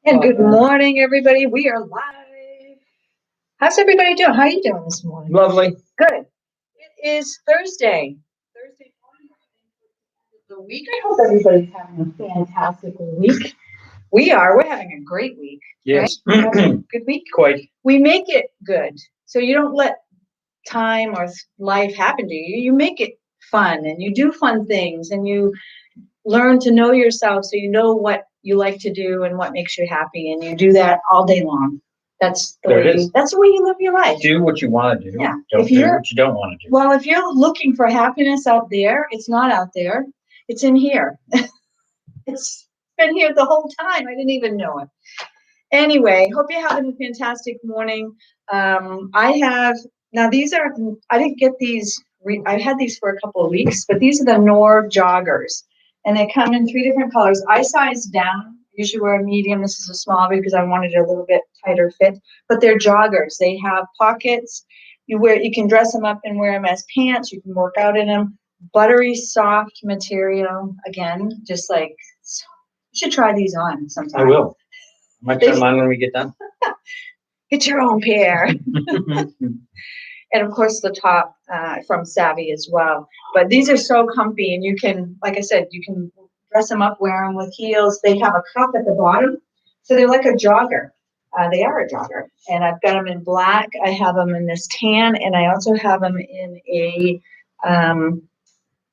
And good morning, everybody. We are live. How's everybody doing? How are you doing this morning? Lovely. Good. It is Thursday. Thursday morning of the week. I hope everybody's having a fantastic week. We are. We're having a great week. Yes. Right? Having a good week. Quite. We make it good. So you don't let time or life happen to you. You make it fun and you do fun things and you learn to know yourself so you know what you like to do and what makes you happy, and you do that all day long. That's the way you live your life. Do what you want to do. Yeah. Don't do what you don't want to do. Well, if you're looking for happiness out there, it's not out there. It's in here. It's been here the whole time. I didn't even know it. Anyway, hope you're having a fantastic morning. I didn't get these. I had these for a couple of weeks, but these are the Nor joggers. And they come in 3 different colors. I size down. Usually wear a medium. This is a small because I wanted a little bit tighter fit. But they're joggers. They have pockets. You can dress them up and wear them as pants. You can work out in them. Buttery soft material. Again, just like, you should try these on sometime. I will. I might try them on when we get done. Get your own pair. And of course the top from Savvy as well. But these are so comfy, and you can, like I said, you can dress them up, wear them with heels. They have a cuff at the bottom, so they're like a jogger. They are a jogger, and I've got them in black. I have them in this tan, and I also have them in a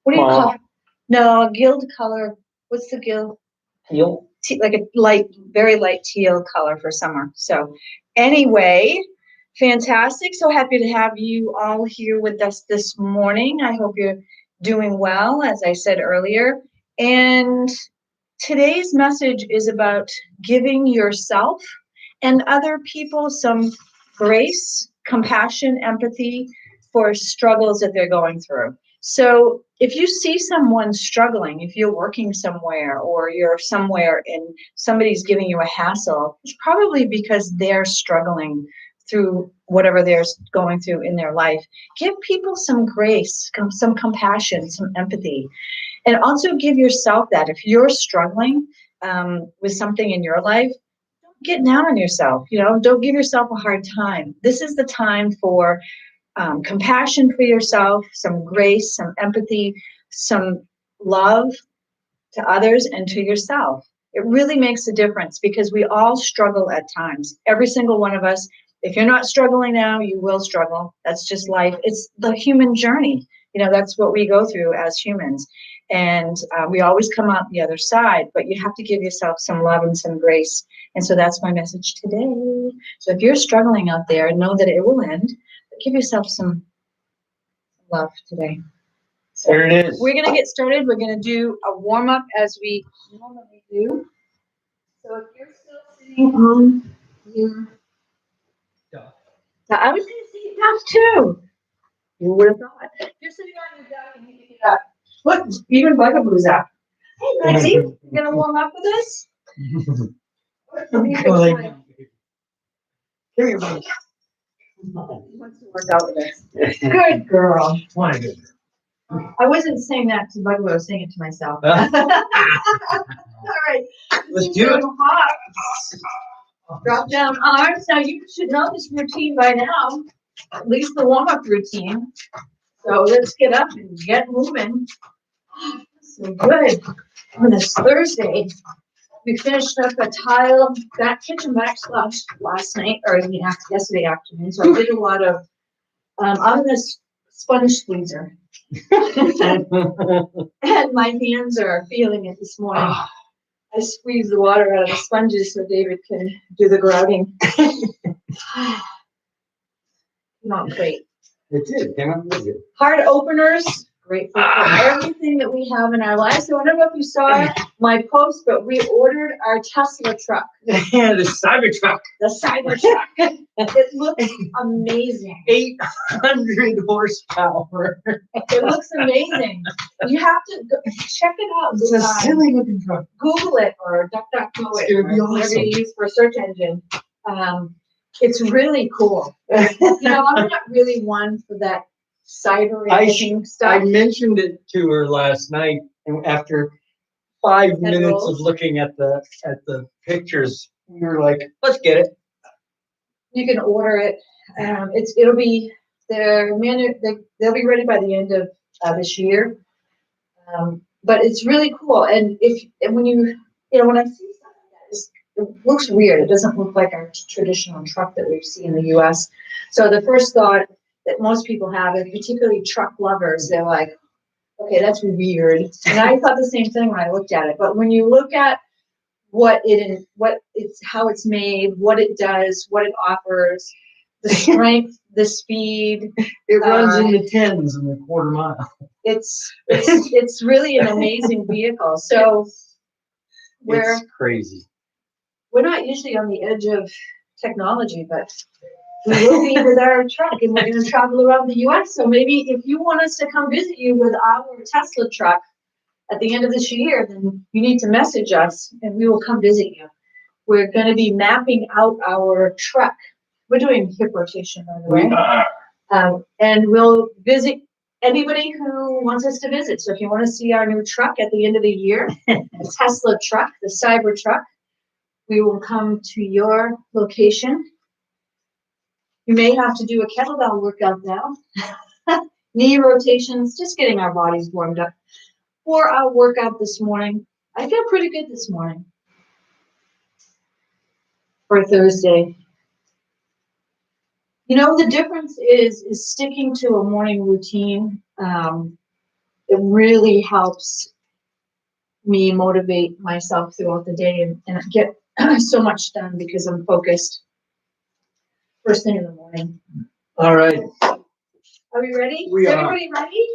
what do you call it? No, a guild color. What's the guild? Teal. Like a light, very light teal color for summer. So anyway. Fantastic. So happy to have you all here with us this morning. I hope you're doing well, as I said earlier. And today's message is about giving yourself and other people some grace, compassion, empathy for struggles that they're going through. So if you see someone struggling, if you're working somewhere or you're somewhere and somebody's giving you a hassle, it's probably because they're struggling through whatever they're going through in their life. Give people some grace, some compassion, some empathy, and also give yourself that. If you're struggling with something in your life, don't get down on yourself. Don't give yourself a hard time. This is the time for compassion for yourself, some grace, some empathy, some love to others and to yourself. It really makes a difference because we all struggle at times. Every single one of us. If you're not struggling now, you will struggle. That's just life. It's the human journey. That's what we go through as humans. And we always come out the other side, but you have to give yourself some love and some grace. And so that's my message today. So if you're struggling out there, know that it will end. But give yourself some love today. So there it is. We're going to get started. We're going to do a warm-up as we normally do. So if you're still sitting on your duck. I was going to say duck too. You would have thought. If you're sitting on your duck and you can get up. Look, even Bugaboo's up. Hey, Betsy, you going to warm up with us? Come here, buddy. He wants to work out with us. Good girl. I wasn't saying that to Bugaboo, I was saying it to myself. All right. Let's do it. Drop down arms. Now you should know this routine by now, at least the warm-up routine. So let's get up and get moving. So good. On this Thursday, we finished up a kitchen backsplash last night, or yesterday afternoon. So I did a lot of on this sponge squeezer. And my hands are feeling it this morning. I squeeze the water out of the sponges so David can do the grouting. Not great. It did. Came out really good. Heart openers. Grateful for everything that we have in our lives. So I don't know if you saw my post, but we ordered our Tesla truck. Yeah, the Cybertruck. The Cybertruck. It looks amazing. 800 horsepower. It looks amazing. You have to check it out. It's a silly looking truck. Google it or DuckDuckGo it. It's awesome. Whatever you use for a search engine. It's really cool. I'm not really one for that cyber stuff. I mentioned it to her last night, and after 5 minutes of looking at the pictures we were like, let's get it. You can order it. It'll be they'll be ready by the end of this year. But it's really cool. And when when I see stuff like that, it looks weird. It doesn't look like our traditional truck that we see in the U.S. So the first thought that most people have, and particularly truck lovers, they're like, okay, that's weird. And I thought the same thing when I looked at it. But when you look at how it's made, what it does, what it offers, the strength, the speed. It runs in the tens in the quarter mile. It's really an amazing vehicle. So It's crazy. we're not usually on the edge of technology, but we will be with our truck, and we're going to travel around the U.S. So maybe if you want us to come visit you with our Tesla truck at the end of this year, then you need to message us, and we will come visit you. We're going to be mapping out our truck. We're doing hip rotation, by the way. We are. And we'll visit anybody who wants us to visit. So if you want to see our new truck at the end of the year, the Tesla truck, the Cyber truck, we will come to your location. You may have to do a kettlebell workout now. Knee rotations, just getting our bodies warmed up for our workout this morning. I feel pretty good this morning for Thursday. You know, the difference is sticking to a morning routine. It really helps me motivate myself throughout the day and get so much done because I'm focused first thing in the morning. All right. Are we ready? We is are. everybody ready?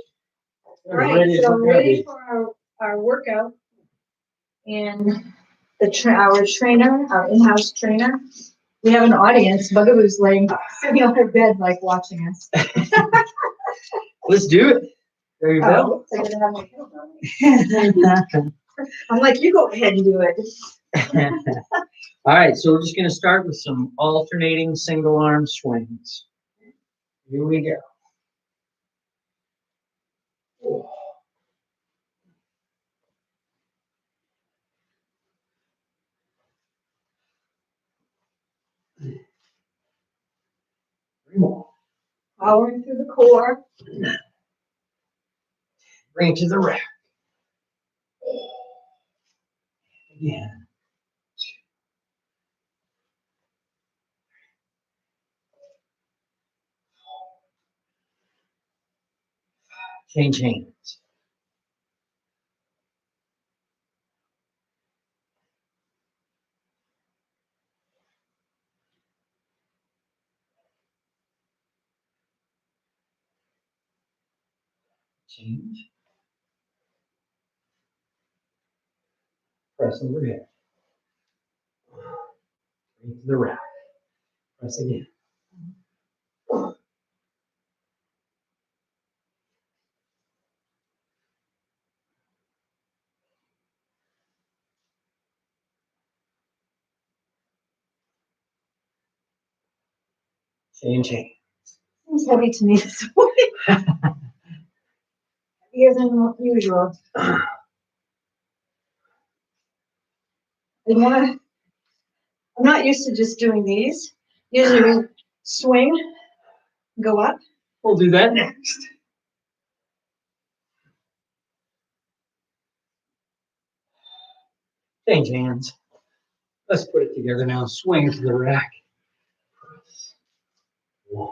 All right, Ready, so we're ready for our workout. And our trainer, our in-house trainer, we have an audience. Bugaboo's sitting on her bed, like watching us. Let's do it. There you go. I didn't have my kettlebell. I'm like, you go ahead and do it. All right, so we're just going to start with some alternating single arm swings. Here we go. Three more. Powering through the core. Bring it to the rack. Again. Change hands. Change. Press overhead. Bring it to the rack. Press again. Change hands. Seems heavy to me this morning. Heavier than usual. I'm not used to just doing these. Usually we swing, go up. We'll do that next. Change hands. Let's put it together now. Swing to the rack. Press. One.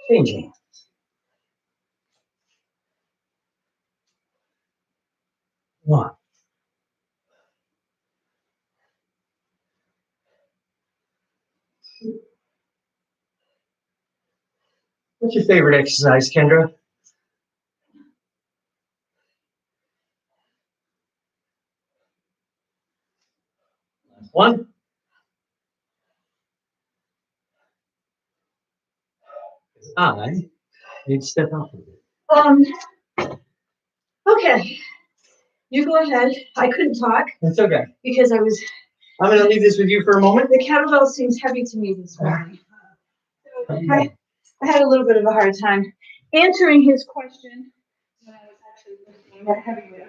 Change hands. One. Two. What's your favorite exercise, Kendra? Last one. I You'd step up a bit. Okay, you go ahead. I couldn't talk It's okay. because I'm going to leave this with you for a moment. the kettlebell seems heavy to me this morning. So I had a little bit of a hard time answering his question when I was actually lifting that heavy weight.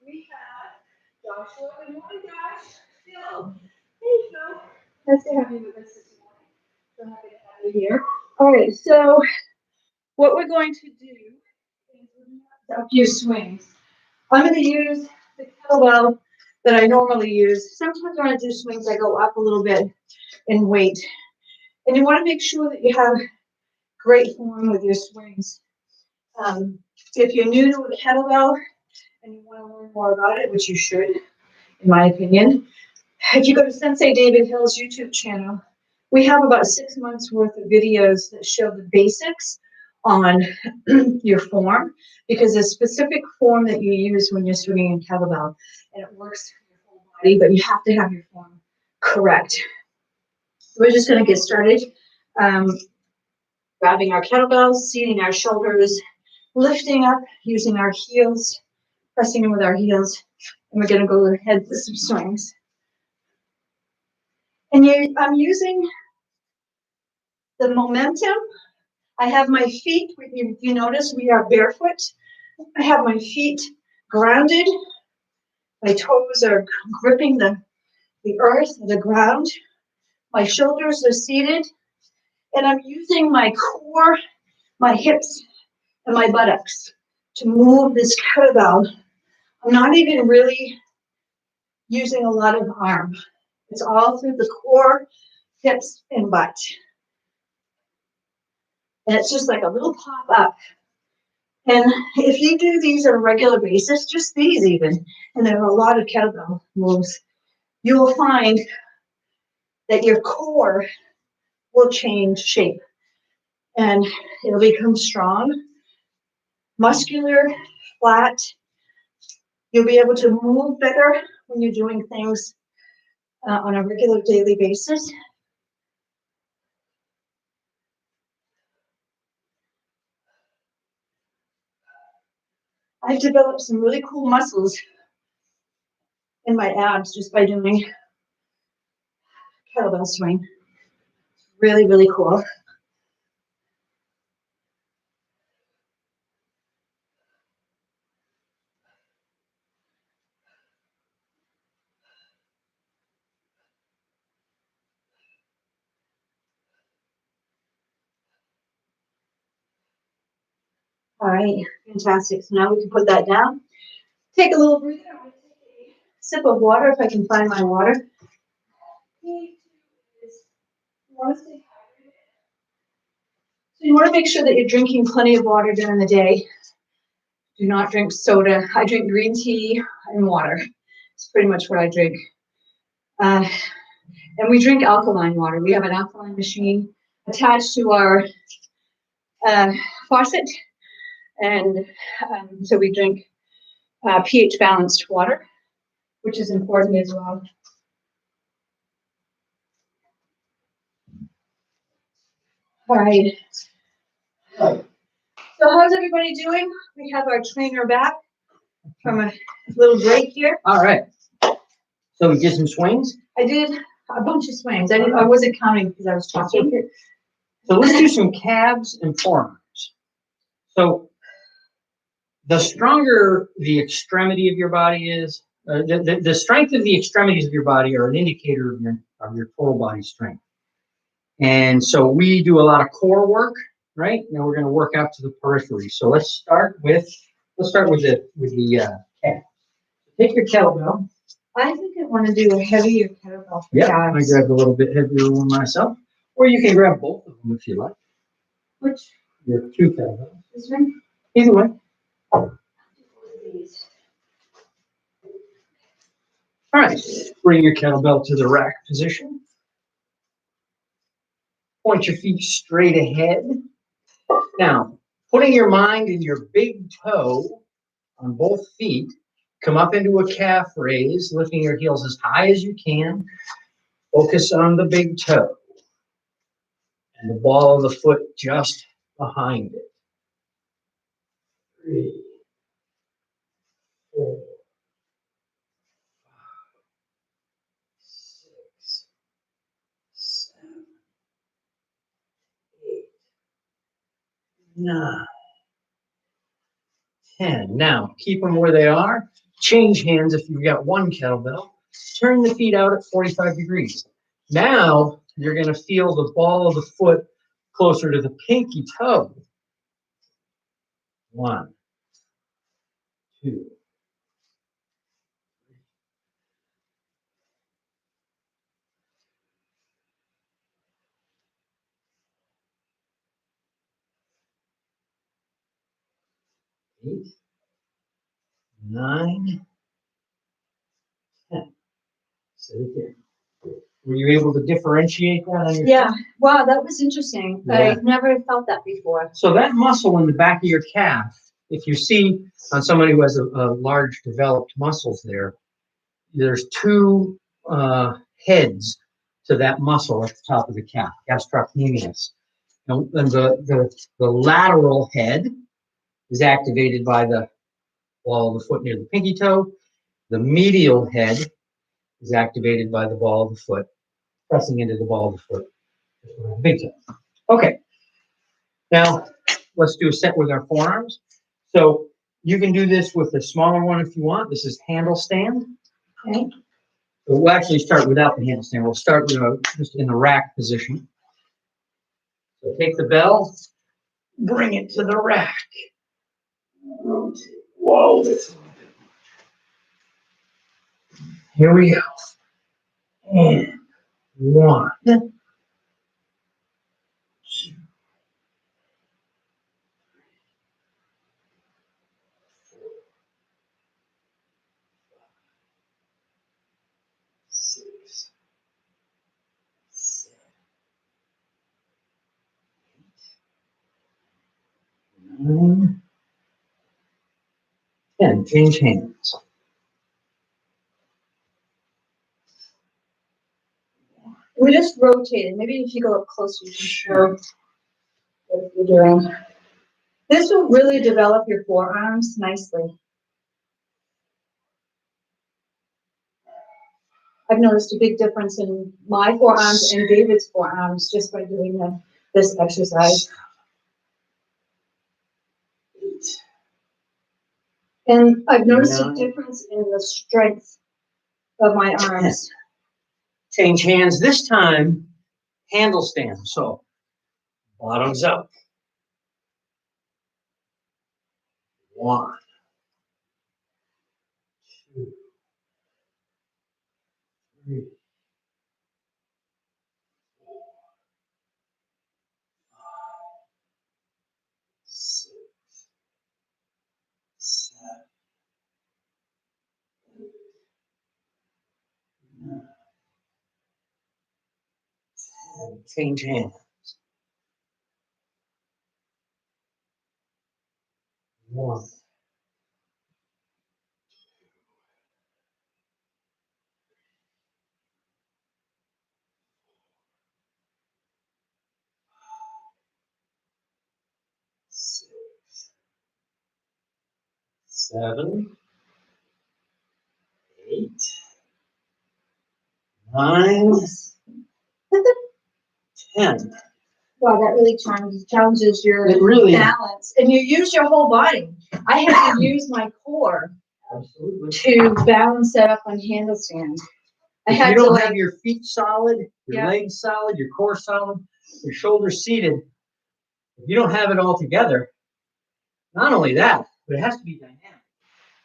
We have Joshua. Good morning, Josh. Phil. Hey, Phil. Nice to have you with us this morning. So happy to have you here. All right, so what we're going to do is a few swings. I'm going to use the kettlebell that I normally use. Sometimes when I do swings, I go up a little bit in weight. And you want to make sure that you have great form with your swings. If you're new to a kettlebell and you want to learn more about it, which you should, in my opinion, if you go to Sensei David Hill's YouTube channel, we have about 6 months worth of videos that show the basics on your form, because there's a specific form that you use when you're swinging in kettlebell, and it works for your whole body, but you have to have your form correct. So we're just going to get started. Grabbing our kettlebells, seating our shoulders, lifting up, using our heels, pressing in with our heels, and we're going to go ahead with some swings. And I'm using the momentum. I have my feet, if you notice, we are barefoot. I have my feet grounded. My toes are gripping the earth, the ground. My shoulders are seated. And I'm using my core, my hips, and my buttocks to move this kettlebell. I'm not even really using a lot of arm. It's all through the core, hips, and butt. And it's just like a little pop up. And if you do these on a regular basis, just these even, and there are a lot of kettlebell moves, you will find that your core will change shape and it'll become strong, muscular, flat. You'll be able to move better when you're doing things on a regular daily basis. I've developed some really cool muscles in my abs just by doing kettlebell swing. Really, really cool. All right, fantastic. So now we can put that down. Take a little breather. I'm going to take a sip of water if I can find my water. You want to stay hydrated. So you want to make sure that you're drinking plenty of water during the day. Do not drink soda. I drink green tea and water. It's pretty much what I drink. And we drink alkaline water. We have an alkaline machine attached to our faucet. And so we drink pH balanced water, which is important as well. All right. So how's everybody doing? We have our trainer back from a little break here. All right. So we did some swings? I did a bunch of swings. I wasn't counting because I was talking. So let's do some calves and forearms. So the stronger the extremity of your body is, the strength of the extremities of your body are an indicator of your total body strength. And so we do a lot of core work, right? Now we're going to work out to the periphery. So let's start with the calf. Take your kettlebell. I think I want to do a heavier kettlebell. Yeah, I grabbed a little bit heavier one myself. Or you can grab both of them if you like. Which? Your two kettlebells. This one? Either way. All right, bring your kettlebell to the rack position. Point your feet straight ahead. Now, putting your mind in your big toe on both feet, come up into a calf raise, lifting your heels as high as you can. Focus on the big toe. And the ball of the foot just behind it. 3, 4, 6, 7, 8, 9, 10. Now, keep them where they are. Change hands if you've got one kettlebell. Turn the feet out at 45 degrees. Now, you're going to feel the ball of the foot closer to the pinky toe. 1, 2, 8, 9, 10. Set it there. Were you able to differentiate that on your Yeah. Wow, that was interesting. Yeah. I never felt that before. So that muscle in the back of your calf, if you see on somebody who has a large developed muscles there, there's two heads to that muscle at the top of the calf, gastrocnemius. And the lateral head is activated by the ball of the foot near the pinky toe. The medial head is activated by the ball of the foot, pressing into the ball of the foot. Big toe. Okay. Now, let's do a set with our forearms. So you can do this with a smaller one if you want. This is handle stand. Okay. So we'll actually start without the handle stand. We'll start with just in the rack position. So take the bell, bring it to the rack. Rotate. Whoa, that's a little bit much. Here we go. And 1, 2, 6, 7, 8, 9, 10. Change hands. We just rotated. Maybe if you go up closer, you can show what you're doing. This will really develop your forearms nicely. I've noticed a big difference in my forearms and David's forearms just by doing this exercise. 8. And I've noticed a 9. difference in the strength of my arms. Change hands. This time, handle stand. So bottoms up. 1, 2, 3, 4, 5, 6, 7, 8, 9, 10. Change hands. 1, 6, 7, 8, 9, 10. Wow, that really challenges your It really balance. And you use your whole body. I had to use my core Absolutely. to balance that up on handstand. I If had you to don't have your feet solid, your Yeah. legs solid, your core solid, your shoulders seated, if you don't have it all together, not only that, but it has to be dynamic.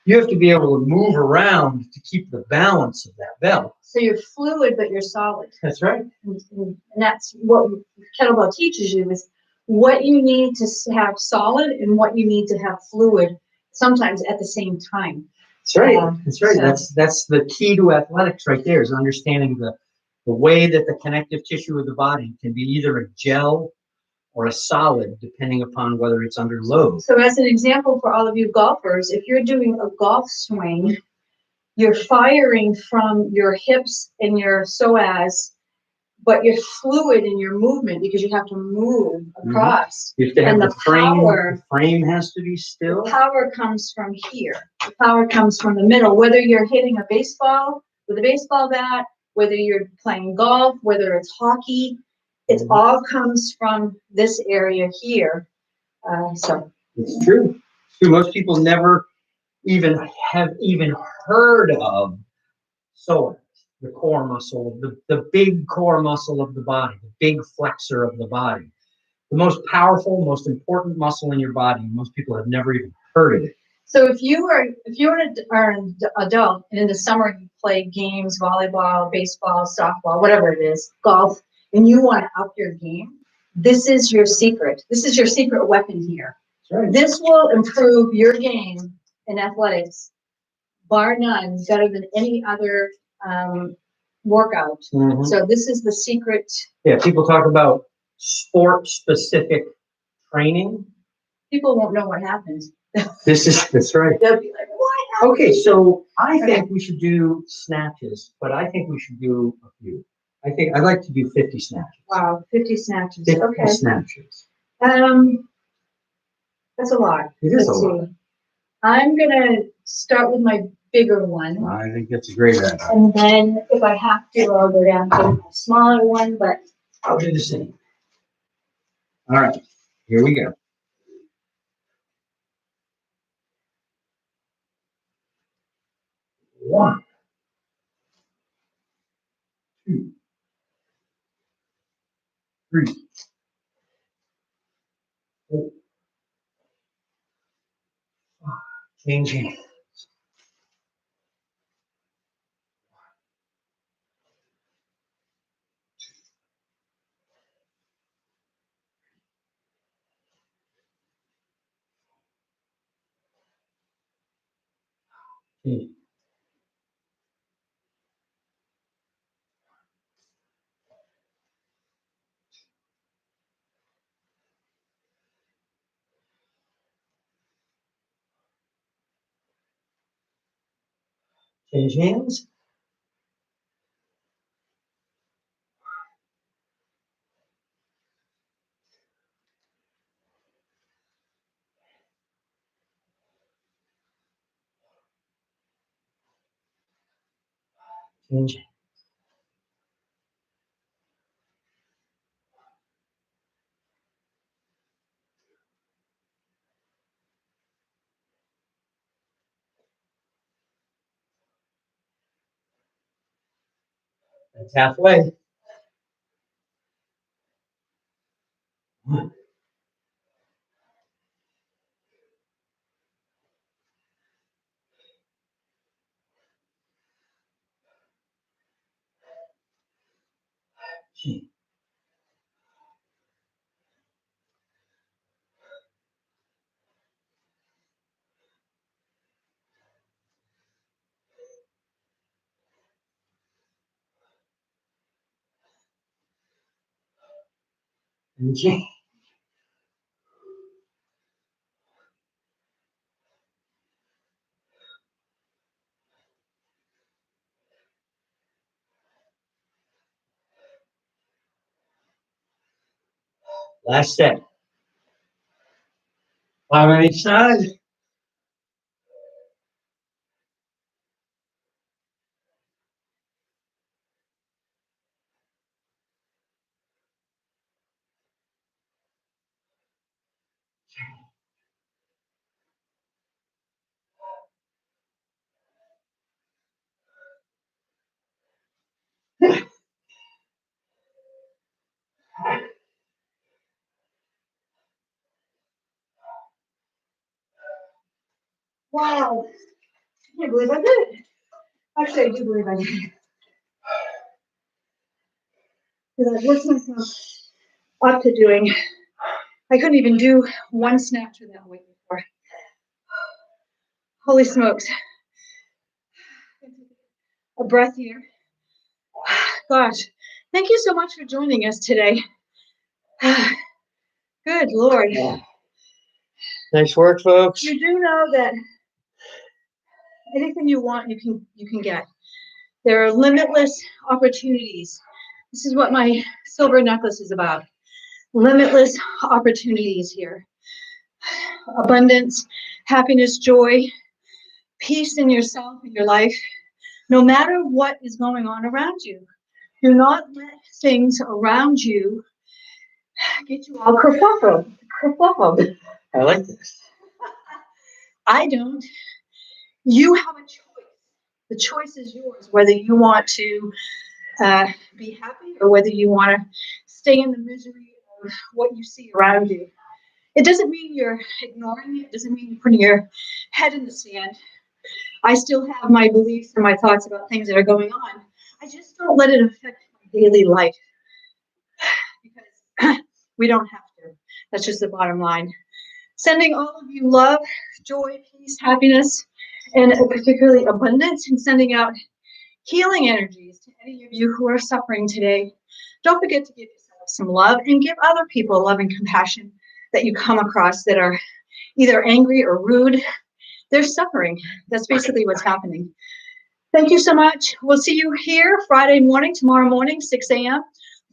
You have to be able to move around to keep the balance of that bell. So you're fluid, but you're solid. That's right. And that's what kettlebell teaches you is what you need to have solid and what you need to have fluid sometimes at the same time. That's right. That's right. So- That's the key to athletics right there, is understanding the way that the connective tissue of the body can be either a gel or a solid, depending upon whether it's under load. So as an example for all of you golfers, if you're doing a golf swing, you're firing from your hips and your psoas but you're fluid in your movement because you have to move across. You have to have And the the frame. power- The frame has to be still. The power comes from here. The power comes from the middle, whether you're hitting a baseball with a baseball bat, whether you're playing golf, whether it's hockey, it all comes from this area here. So It's true. Most people never even have heard of psoas, the core muscle, the big core muscle of the body, the big flexor of the body. The most powerful, most important muscle in your body. Most people have never even heard of it. So if you are an adult and in the summer you play games, volleyball, baseball, softball, whatever it is, golf, and you want to up your game, this is your secret. This is your secret weapon here. That's right. This will improve your game in athletics, bar none, better than any other workout. Mhm. So this is the secret. Yeah, people talk about sport-specific training. People won't know what happens. That's right. They'll be like, what? Okay, so I think we should do snatches, but I think we should do a few. I'd like to do 50 snatches. Wow, 50 snatches. 50 Okay. snatches. That's a lot. It is Let's a lot. see. I'm gonna start with my bigger one, I think that's a great idea. and then if I have to, I'll go down to a smaller one, but I'll do the same. All right, here we go. One, two, three, four, five. Change hands. Change hands. Change hands. That's halfway. One, two, and change. Last set. 5 on each side. wow, I can't believe I did it. Actually, I do believe I did it. Because I worked myself up to doing, I couldn't even do one snatch without weight before. Holy smokes. A breath here. Gosh, thank you so much for joining us today. Good Lord. Yeah. Nice work, folks. You do know that anything you want, you can get. There are limitless opportunities. This is what my silver necklace is about. Limitless opportunities here. Abundance, happiness, joy, peace in yourself, in your life, no matter what is going on around you. Do not let things around you get you all kerfuffled. I like this. I don't. You have a choice. The choice is yours, whether you want to be happy or whether you want to stay in the misery of what you see around you. It doesn't mean you're ignoring it. It doesn't mean you're putting your head in the sand. I still have my beliefs and my thoughts about things that are going on. I just don't let it affect my daily life because we don't have to. That's just the bottom line. Sending all of you love, joy, peace, happiness, and particularly abundance, and sending out healing energies to any of you who are suffering today. Don't forget to give yourself some love and give other people love and compassion that you come across that are either angry or rude. They're suffering. That's basically what's happening. Thank you so much. We'll see you here Friday morning, tomorrow morning, 6 a.m.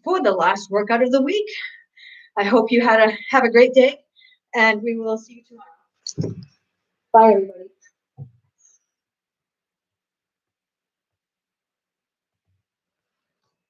for the last workout of the week. I hope you have a great day, and we will see you tomorrow. Bye, everybody.